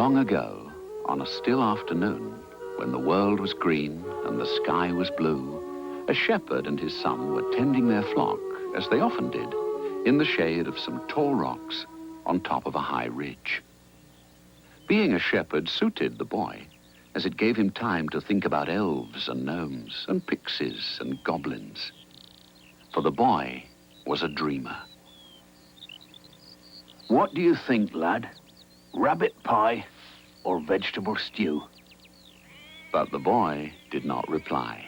Long ago, on a still afternoon, when the world was green and the sky was blue, a shepherd and his son were tending their flock, as they often did, in the shade of some tall rocks on top of a high ridge. Being a shepherd suited the boy, as it gave him time to think about elves and gnomes and pixies and goblins. For the boy was a dreamer. What do you think, lad? Rabbit pie or vegetable stew? But the boy did not reply.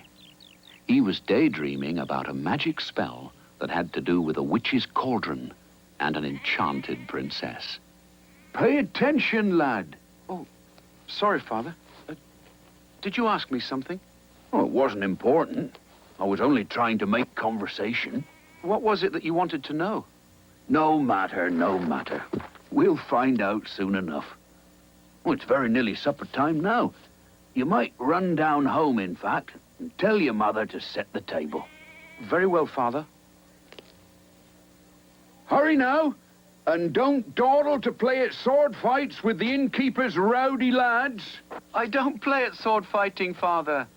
He was daydreaming about a magic spell that had to do with a witch's cauldron and an enchanted princess. Pay attention, lad. Oh, sorry, Father. Did you ask me something? Oh, it wasn't important. I was only trying to make conversation. What was it that you wanted to know? No matter, no matter. We'll find out soon enough. Oh, it's very nearly supper time now. You might run down home, in fact, and tell your mother to set the table. Very well, Father. Hurry now, and don't dawdle to play at sword fights with the innkeeper's rowdy lads. I don't play at sword fighting, Father.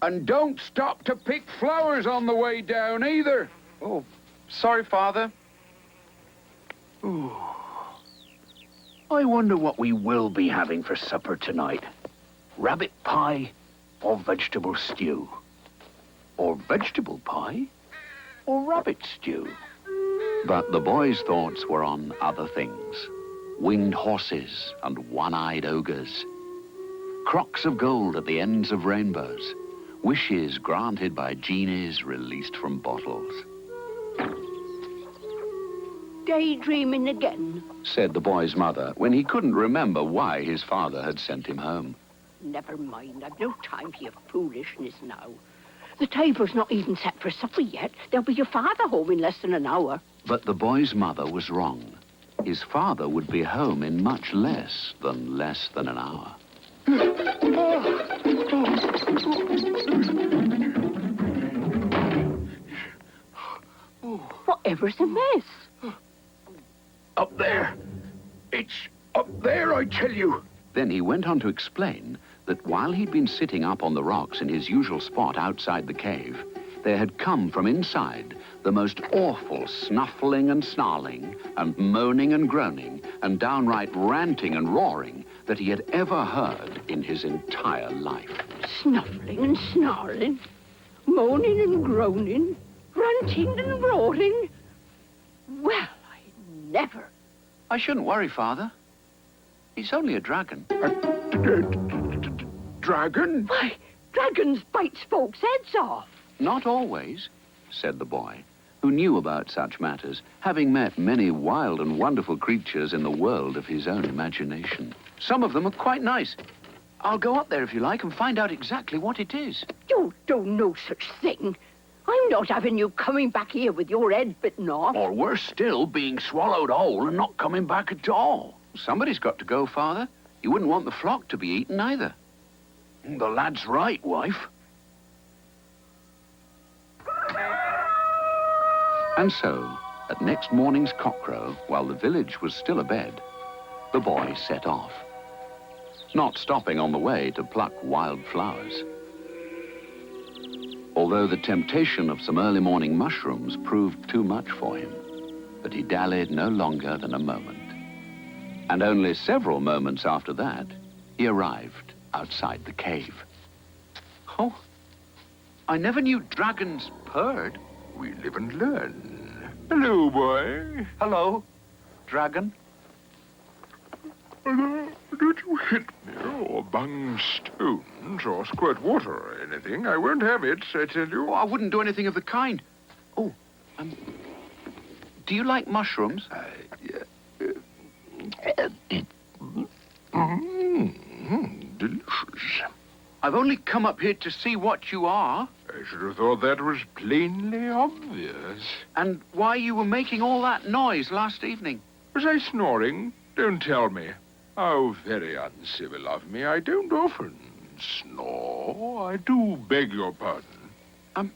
And don't stop to pick flowers on the way down, either. Oh, sorry, Father. Ooh. I wonder what we will be having for supper tonight. Rabbit pie or vegetable stew? Or vegetable pie or rabbit stew? But the boy's thoughts were on other things. Winged horses and one-eyed ogres. Crocks of gold at the ends of rainbows. Wishes granted by genies released from bottles. Daydreaming again? Said the boy's mother when he couldn't remember why his father had sent him home. Never mind, I've no time for your foolishness now. The table's not even set for supper yet. There'll be your father home in less than an hour. But the boy's mother was wrong. His father would be home in much less than an hour. Whatever's amiss? Up there. It's up there, I tell you. Then he went on to explain that while he'd been sitting up on the rocks in his usual spot outside the cave, there had come from inside the most awful snuffling and snarling and moaning and groaning and downright ranting and roaring that he had ever heard in his entire life. Snuffling and snarling, moaning and groaning, ranting and roaring. Well, I never. I shouldn't worry, Father. He's only a dragon. Dragon? Why, dragons bite folks' heads off. Not always, said the boy, who knew about such matters, having met many wild and wonderful creatures in the world of his own imagination. Some of them are quite nice. I'll go up there if you like and find out exactly what it is. You don't know such thing. I'm not having you coming back here with your head bitten off. Or worse still, being swallowed whole and not coming back at all. Somebody's got to go, Father. You wouldn't want the flock to be eaten either. The lad's right, wife. And so, at next morning's cockcrow, while the village was still abed, the boy set off, not stopping on the way to pluck wild flowers. Although the temptation of some early morning mushrooms proved too much for him, but he dallied no longer than a moment. And only several moments after that, he arrived outside the cave. Oh, I never knew dragons purred. We live and learn. Hello, boy. Hello, dragon. Did you hit me or bung stones or squirt water or anything? I won't have it, I tell you. Oh, I wouldn't do anything of the kind. Oh, do you like mushrooms? Delicious. I've only come up here to see what you are. I should have thought that was plainly obvious. And why you were making all that noise last evening. Was I snoring? Don't tell me. How very uncivil of me. I don't often snore. I do beg your pardon.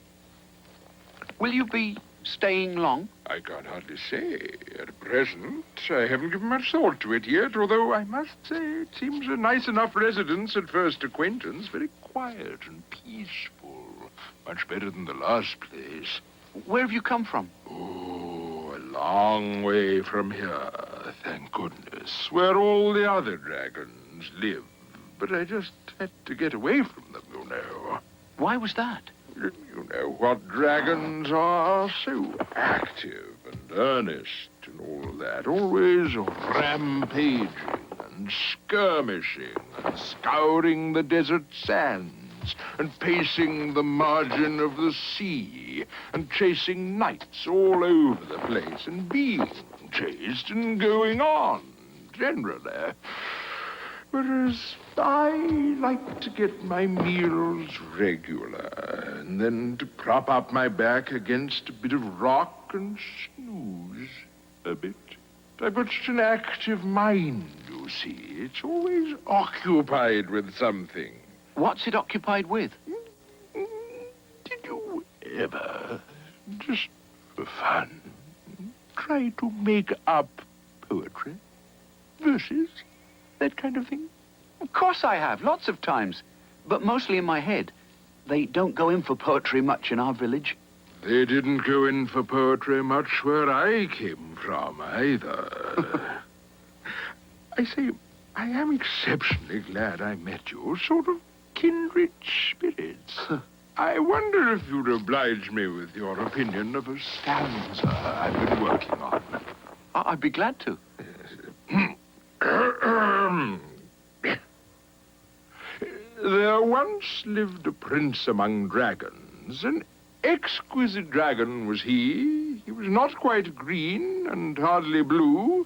Will you be Staying long? I can't hardly say. At present, I haven't given much thought to it yet, although I must say it seems a nice enough residence at first acquaintance. Very quiet and peaceful. Much better than the last place. Where have you come from? Oh, a long way from here, thank goodness, where all the other dragons live. But I just had to get away from them, you know. Why was that? You know what dragons are, so active and earnest and all that, always rampaging and skirmishing and scouring the desert sands and pacing the margin of the sea and chasing knights all over the place and being chased and going on, generally. Whereas I like to get my meals regular, and then to prop up my back against a bit of rock and snooze a bit. I've got such an active mind, you see. It's always occupied with something. What's it occupied with? Did you ever, just for fun, try to make up poetry? Verses? That kind of thing? Of course I have, lots of times. But mostly in my head. They don't go in for poetry much in our village. They didn't go in for poetry much where I came from, either. I say, I am exceptionally glad I met you. Sort of kindred spirits. I wonder if you'd oblige me with your opinion of a stanza I've been working on. I'd be glad to. There once lived a prince among dragons. An exquisite dragon was he. He was not quite green and hardly blue,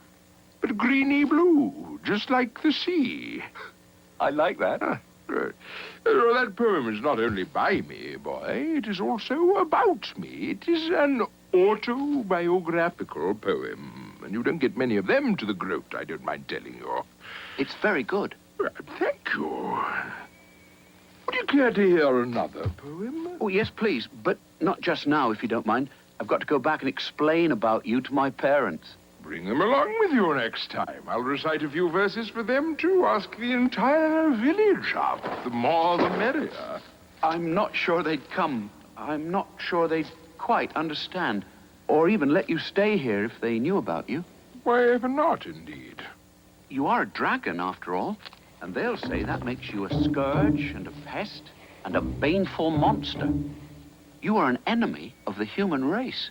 but greeny blue, just like the sea. I like that. Good. That poem is not only by me, boy. It is also about me. It is an autobiographical poem, and you don't get many of them to the groat, I don't mind telling you. It's very good. Thank you. Would you care to hear another poem? Oh, yes, please. But not just now, if you don't mind. I've got to go back and explain about you to my parents. Bring them along with you next time. I'll recite a few verses for them, too. Ask the entire village up. The more, the merrier. I'm not sure they'd come. I'm not sure they'd quite understand. Or even let you stay here if they knew about you. Why, ever not, indeed. You are a dragon, after all. And they'll say that makes you a scourge and a pest and a baneful monster. You are an enemy of the human race.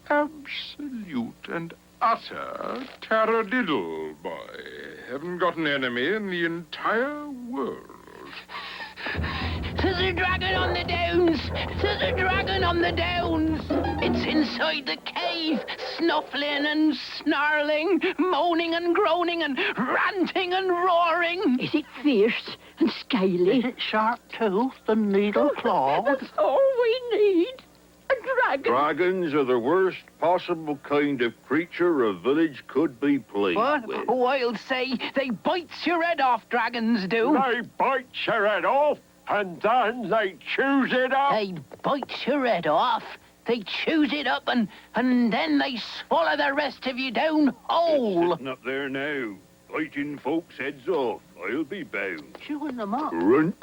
Absolute and utter taradiddle, boy. Haven't got an enemy in the entire world. There's a dragon on the downs! There's a dragon on the downs! It's inside the cave, snuffling and snarling, moaning and groaning and ranting and roaring. Is it fierce and scaly? Is it sharp-toothed and needle-clawed? That's all we need. A dragon. Dragons are the worst possible kind of creature a village could be pleased with. Oh, I'll say they bites your head off, dragons do. They bite your head off, and then they chews it up. They bite your head off. They chews it up, and then they swallow the rest of you down whole. Sitting up there now, biting folks' heads off. I'll be bound. Chewing them up. Crunch,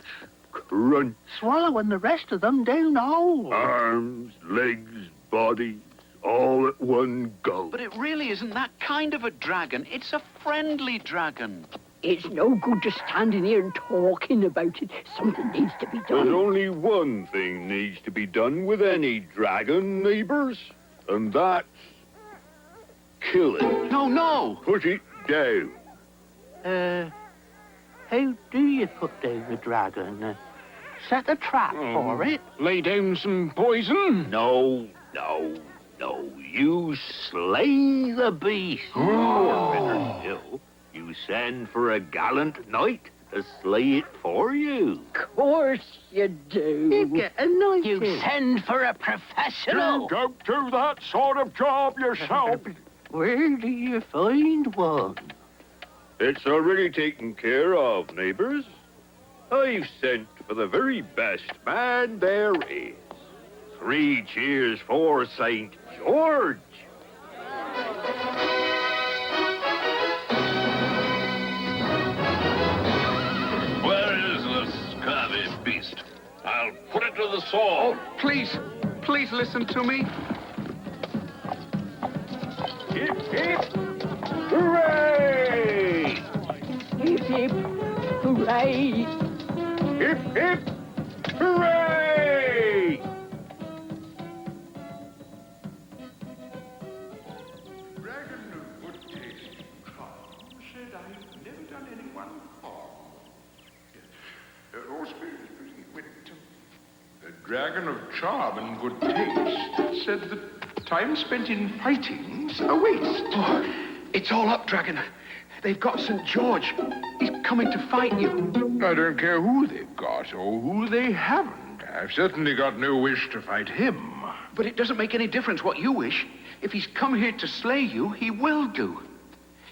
crunch. Swallowing the rest of them down whole. Arms, legs, bodies, all at one go. But it really isn't that kind of a dragon. It's a friendly dragon. It's no good just standing here and talking about it. Something needs to be There's done. only one thing needs to be done with any dragon, neighbors, and that's kill it. No, no. Put it down. How do you put down a dragon? Set a trap for it? Lay down some poison? No. You slay the beast. Or better still, you send for a gallant knight to slay it for you. Of course you do. You get anointed. You send for a professional. Don't do that sort of job yourself. Where do you find one? It's already taken care of, neighbors. I've sent for the very best man there is. 3 cheers for St. George. Where is the scurvy beast? I'll put it to the sword. Please listen to me. Hip, hip, hooray! Hip, hip, hooray! Hip, hip, hooray! Dragon of good taste and charm said I've never done anyone harm. Oh, spirit, the dragon of charm and good taste said that time spent in fighting's a waste. Oh, it's all up, Dragon. They've got St. George. He's coming to fight you. I don't care who they've got or who they haven't. I've certainly got no wish to fight him. But it doesn't make any difference what you wish. If he's come here to slay you, he will do.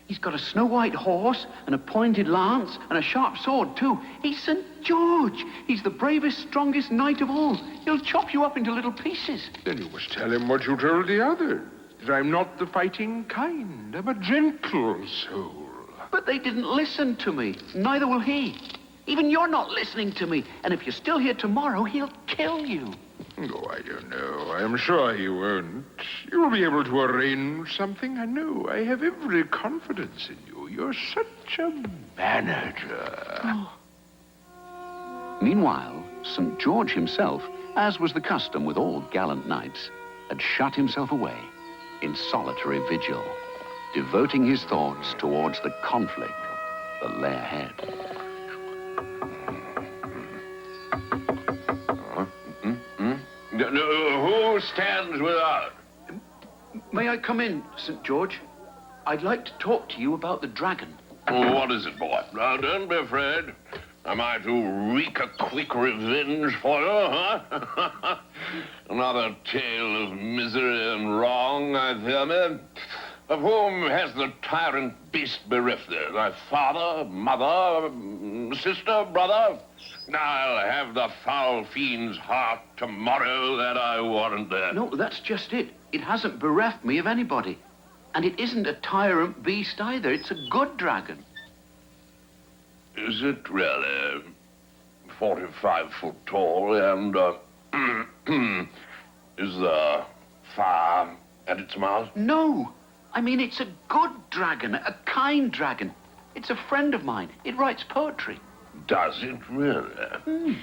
He's got a snow-white horse, and a pointed lance, and a sharp sword, too. He's St. George. He's the bravest, strongest knight of all. He'll chop you up into little pieces. Then you must tell him what you told the others. That I'm not the fighting kind. I'm a gentle soul. But they didn't listen to me. Neither will he. Even you're not listening to me. And if you're still here tomorrow, he'll kill you. Oh, I don't know. I'm sure he won't. You'll be able to arrange something. I know. I have every confidence in you. You're such a manager. Meanwhile, St. George himself, as was the custom with all gallant knights, had shut himself away in solitary vigil, devoting his thoughts towards the conflict that lay ahead. Who stands without? May I come in, St. George? I'd like to talk to you about the dragon. What is it, boy? Now, don't be afraid. Am I to wreak a quick revenge for you, huh? Another tale of misery and wrong, I fear me. Of whom has the tyrant beast bereft thee? Thy father, mother, sister, brother? I'll have the foul fiend's heart tomorrow, that I warrant thee. No, that's just it. It hasn't bereft me of anybody. And it isn't a tyrant beast either. It's a good dragon. Is it really 45 foot tall and, is the fire at its mouth? No. I mean, it's a good dragon, a kind dragon. It's a friend of mine. It writes poetry. Does it really?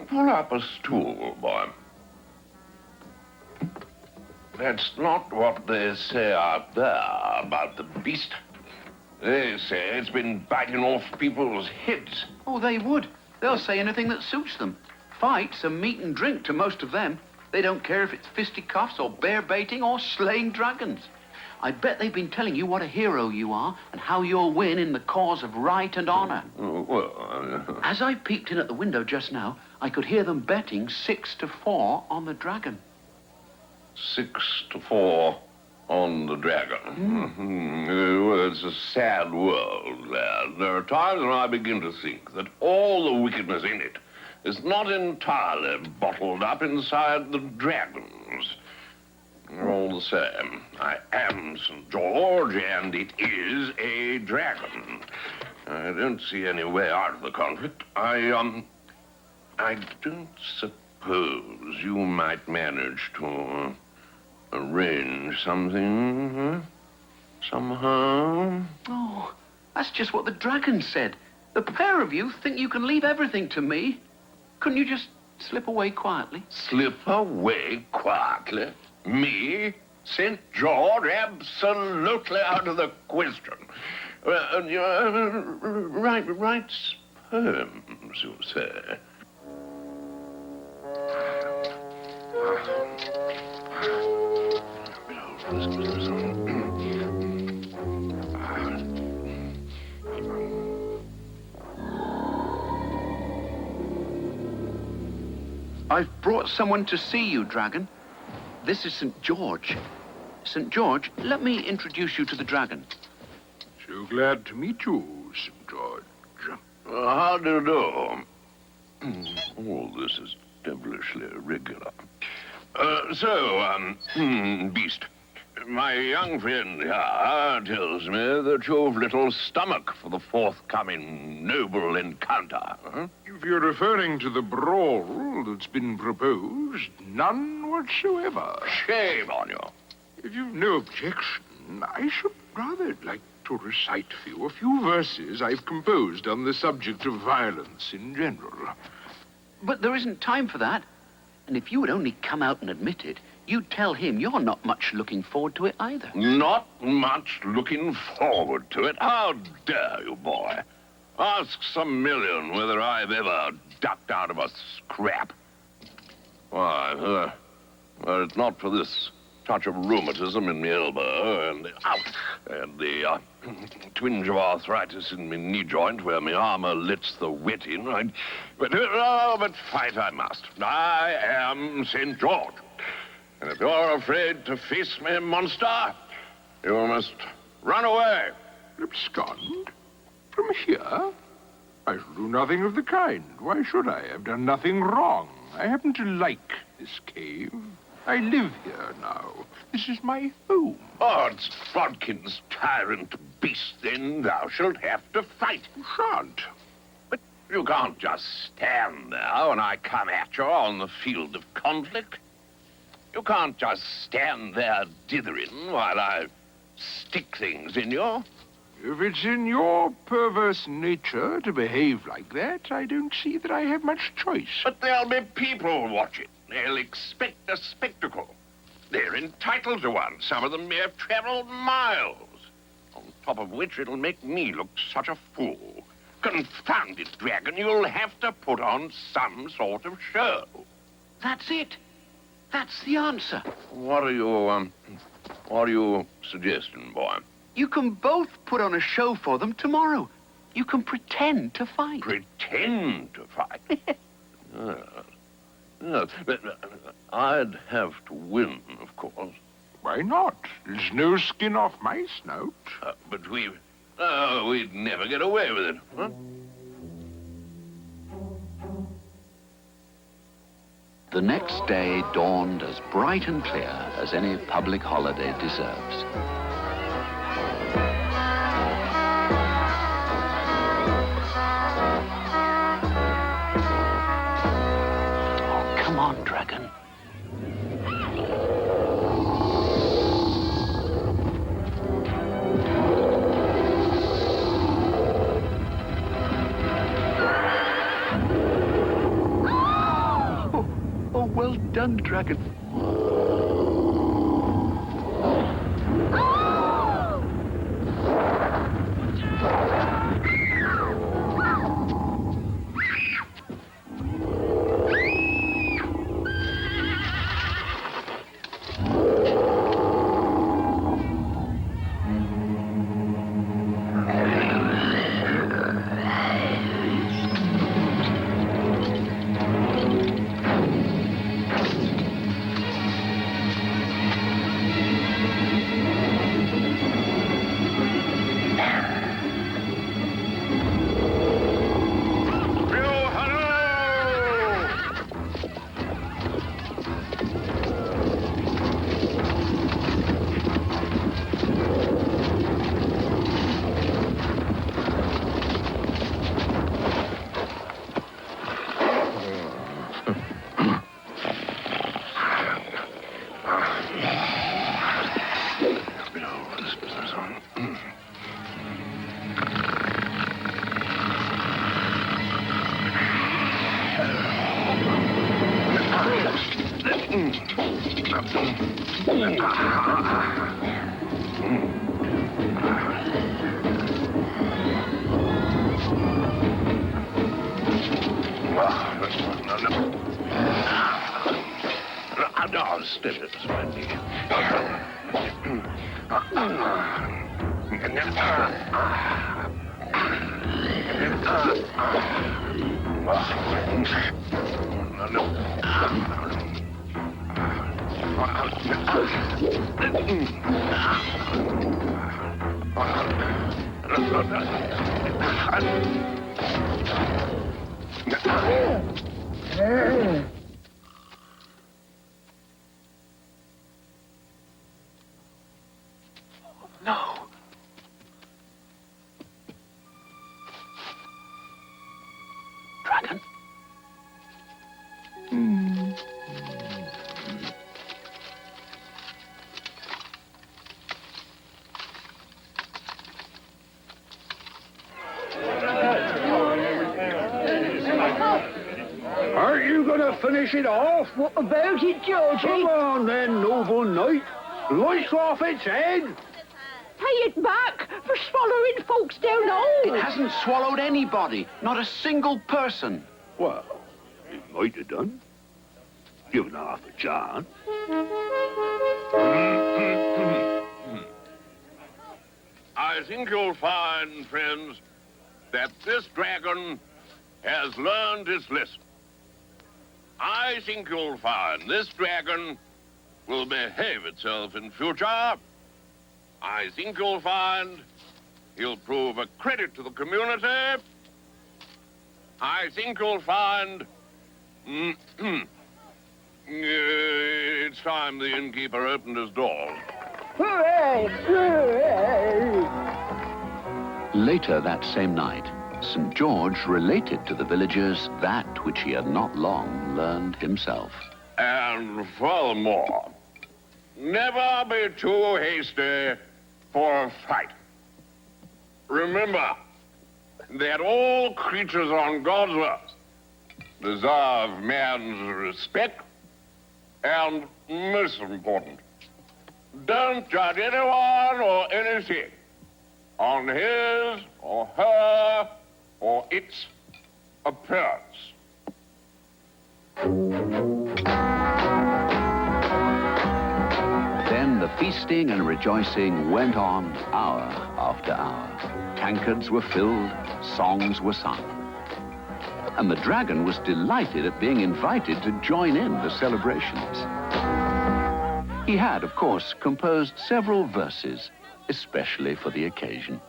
Pull up a stool, boy. That's not what they say out there about the beast. They say it's been biting off people's heads. Oh, they would. They'll say anything that suits them. Fights are meat and drink to most of them. They don't care if it's fisticuffs or bear baiting or slaying dragons. I bet they've been telling you what a hero you are and how you'll win in the cause of right and honor. As I peeped in at the window just now, I could hear them betting 6-4 on the dragon. 6-4 on the dragon. Well, it's a sad world, lad. There are times when I begin to think that all the wickedness in it is not entirely bottled up inside the dragons. All the same, I am St. George, and it is a dragon. I don't see any way out of the conflict. I don't suppose you might manage to arrange something, somehow? Oh, that's just what the dragon said. The pair of you think you can leave everything to me. Couldn't you just slip away quietly? Slip away quietly? Me? St. George? Absolutely out of the question. Writes poems, you say? I've brought someone to see you, dragon. This is St. George. St. George, let me introduce you to the dragon. So glad to meet you, St. George. How do you do? Oh, this is devilishly irregular. Beast, my young friend here tells me that you've little stomach for the forthcoming noble encounter. Huh? If you're referring to the brawl that's been proposed, none whatsoever. Shame on you. If you've no objection, I should rather like to recite for you a few verses I've composed on the subject of violence in general. But there isn't time for that. And if you would only come out and admit it, you'd tell him you're not much looking forward to it either. Not much looking forward to it. How dare you, boy? Ask some million whether I've ever ducked out of a scrap. Why, it's not for this touch of rheumatism in my elbow and the twinge of arthritis in my knee joint where my armor lets the wet in. But fight I must. I am St. George. And if you're afraid to face me, monster, you must run away. Abscond? From here? I shall do nothing of the kind. Why should I? I've done nothing wrong. I happen to like this cave. I live here now. This is my home. Odds Bodkin's tyrant beast, then thou shalt have to fight. You shan't. But you can't just stand there when I come at you on the field of conflict. You can't just stand there dithering while I stick things in you. If it's in your perverse nature to behave like that, I don't see that I have much choice. But there'll be people watching. They'll expect a spectacle. They're entitled to one. Some of them may have traveled miles. On top of which it'll make me look such a fool. Confound it, Dragon, you'll have to put on some sort of show. That's it. That's the answer. What are you suggesting, boy? You can both put on a show for them tomorrow. You can pretend to fight. Pretend to fight? Yes, but I'd have to win, of course. Why not? There's no skin off my snout. But we'd never get away with it, huh? The next day dawned as bright and clear as any public holiday deserves. Oh, come on, Dragon. Oh, well done, Dragon. No, steady this my knee. you gonna finish it off? What about it, Come Georgie? on then, noble knight. Light off its head. Pay it back for swallowing folks down It hole. hasn't swallowed anybody, not a single person. Well, it might have done. Given half a chance. I think you'll find, friends, that this dragon has learned its lesson. I think you'll find this dragon will behave itself in future. I think you'll find he'll prove a credit to the community. I think you'll find it's time the innkeeper opened his doors. Hooray! Hooray! Later that same night, St. George related to the villagers that which he had not long learned himself. And furthermore, never be too hasty for a fight. Remember that all creatures on God's earth deserve man's respect, and most important, don't judge anyone or anything on his or her or its appearance. Then the feasting and rejoicing went on hour after hour. Tankards were filled, songs were sung. And the dragon was delighted at being invited to join in the celebrations. He had, of course, composed several verses, especially for the occasion.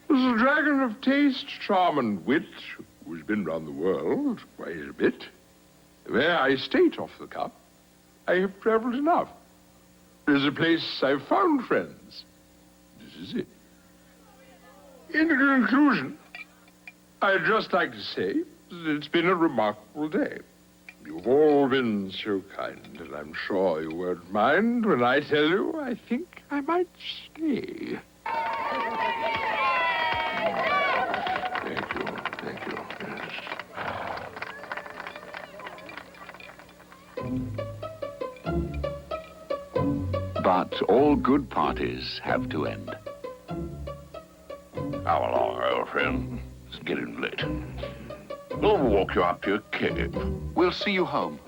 There's a dragon of taste, charm, and wit, who's been round the world quite a bit. Where I state off the cup, I have travelled enough. There's a place I've found, friends. This is it. In conclusion, I'd just like to say that it's been a remarkable day. You've all been so kind, and I'm sure you won't mind when I tell you I think I might stay. Thank you, thank you. Yes. But all good parties have to end. Come along, old friend. It's getting late. We'll walk you up to your cave. We'll see you home.